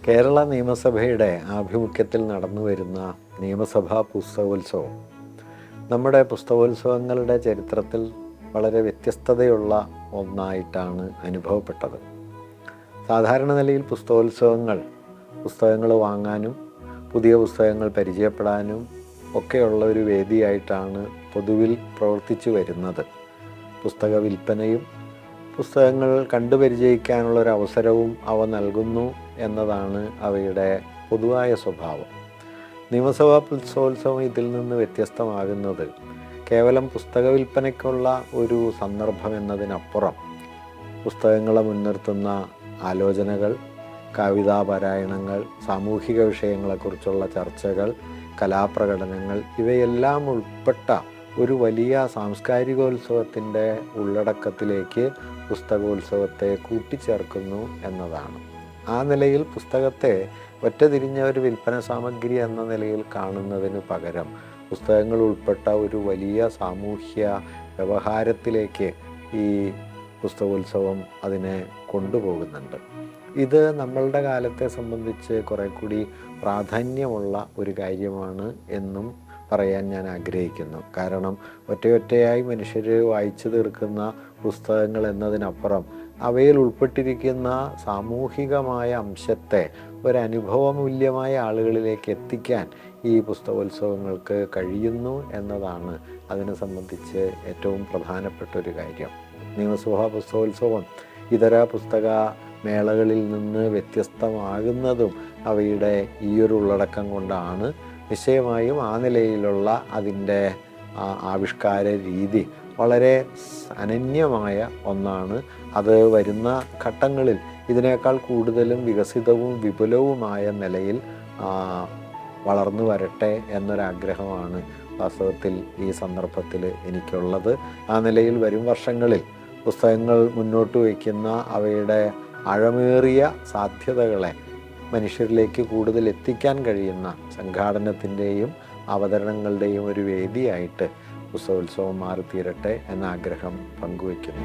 കേരള നിയമസഭയുടെ ആഭിമുഖ്യത്തിൽ നടന്നു വരുന്ന നിയമസഭാ പുസ്തകോത്സവം നമ്മുടെ പുസ്തകോത്സവങ്ങളുടെ ചരിത്രത്തിൽ വളരെ വ്യത്യസ്തതയുള്ള ഒന്നായിട്ടാണ് അനുഭവപ്പെട്ടത്. സാധാരണ നിലയിൽ പുസ്തകങ്ങൾ വാങ്ങാനും പുതിയ പുസ്തകങ്ങൾ പരിചയപ്പെടാനും ഒക്കെയുള്ള ഒരു വേദിയായിട്ടാണ് പൊതുവിൽ പ്രവർത്തിച്ചു വരുന്നത്. പുസ്തക വിൽപ്പനയും പുസ്തകങ്ങൾ കണ്ടുപരിചയിക്കാനുള്ളൊരവസരവും അവ നൽകുന്നു എന്നതാണ് അവയുടെ പൊതുവായ സ്വഭാവം. നിയമസഭാ പുസ്തകോത്സവം ഇതിൽ നിന്ന് വ്യത്യസ്തമാകുന്നത് കേവലം പുസ്തക വിൽപ്പനയ്ക്കുള്ള ഒരു സന്ദർഭം എന്നതിനപ്പുറം പുസ്തകങ്ങളെ മുൻനിർത്തുന്ന ആലോചനകൾ, കവിതാപാരായണങ്ങൾ, സാമൂഹിക വിഷയങ്ങളെക്കുറിച്ചുള്ള ചർച്ചകൾ, കലാപ്രകടനങ്ങൾ ഇവയെല്ലാം ഉൾപ്പെട്ട ഒരു വലിയ സാംസ്കാരികോത്സവത്തിൻ്റെ ഉള്ളടക്കത്തിലേക്ക് പുസ്തകോത്സവത്തെ കൂട്ടിച്ചേർക്കുന്നു എന്നതാണ്. ആ നിലയിൽ പുസ്തകത്തെ ഒറ്റതിരിഞ്ഞ ഒരു വിൽപ്പന സാമഗ്രി എന്ന നിലയിൽ കാണുന്നതിന് പകരം പുസ്തകങ്ങൾ ഉൾപ്പെട്ട ഒരു വലിയ സാമൂഹ്യ വ്യവഹാരത്തിലേക്ക് ഈ പുസ്തകോത്സവം അതിനെ കൊണ്ടുപോകുന്നുണ്ട്. ഇത് നമ്മളുടെ കാലത്തെ സംബന്ധിച്ച് കുറെ കൂടി പ്രാധാന്യമുള്ള ഒരു കാര്യമാണ് എന്നും പറയാൻ ഞാൻ ആഗ്രഹിക്കുന്നു. കാരണം ഒറ്റയൊറ്റയായി മനുഷ്യർ വായിച്ചു തീർക്കുന്ന പുസ്തകങ്ങൾ എന്നതിനപ്പുറം അവയിൽ ഉൾപ്പെട്ടിരിക്കുന്ന സാമൂഹികമായ അംശത്തെ ഒരനുഭവമൂല്യമായ ആളുകളിലേക്ക് എത്തിക്കാൻ ഈ പുസ്തകോത്സവങ്ങൾക്ക് കഴിയുന്നു എന്നതാണ് അതിനെ സംബന്ധിച്ച് ഏറ്റവും പ്രധാനപ്പെട്ട ഒരു കാര്യം. നിയമസഭാ പുസ്തകോത്സവം ഇതര പുസ്തക മേളകളിൽ നിന്ന് വ്യത്യസ്തമാകുന്നതും അവയുടെ ഈയൊരു ഉള്ളടക്കം കൊണ്ടാണ്. നിശ്ചയമായും ആ നിലയിലുള്ള അതിൻ്റെ ആവിഷ്കാര രീതി വളരെ അനന്യമായ ഒന്നാണ്. അത് വരുന്ന ഘട്ടങ്ങളിൽ ഇതിനേക്കാൾ കൂടുതലും വികസിതവും വിപുലവുമായ നിലയിൽ വളർന്നു വരട്ടെ എന്നൊരാഗ്രഹമാണ് വാസ്തവത്തിൽ ഈ സന്ദർഭത്തിൽ എനിക്കുള്ളത്. ആ നിലയിൽ വരും വർഷങ്ങളിൽ പുസ്തകങ്ങൾ മുന്നോട്ട് വയ്ക്കുന്ന അവയുടെ ആഴമേറിയ സാധ്യതകളെ മനുഷ്യരിലേക്ക് കൂടുതൽ എത്തിക്കാൻ കഴിയുന്ന സംഘാടനത്തിൻ്റെയും അവതരണങ്ങളുടെയും ഒരു വേദിയായിട്ട് പുസ്തകോത്സവം മാറിത്തീരട്ടെ എന്ന ആഗ്രഹം പങ്കുവയ്ക്കുന്നു.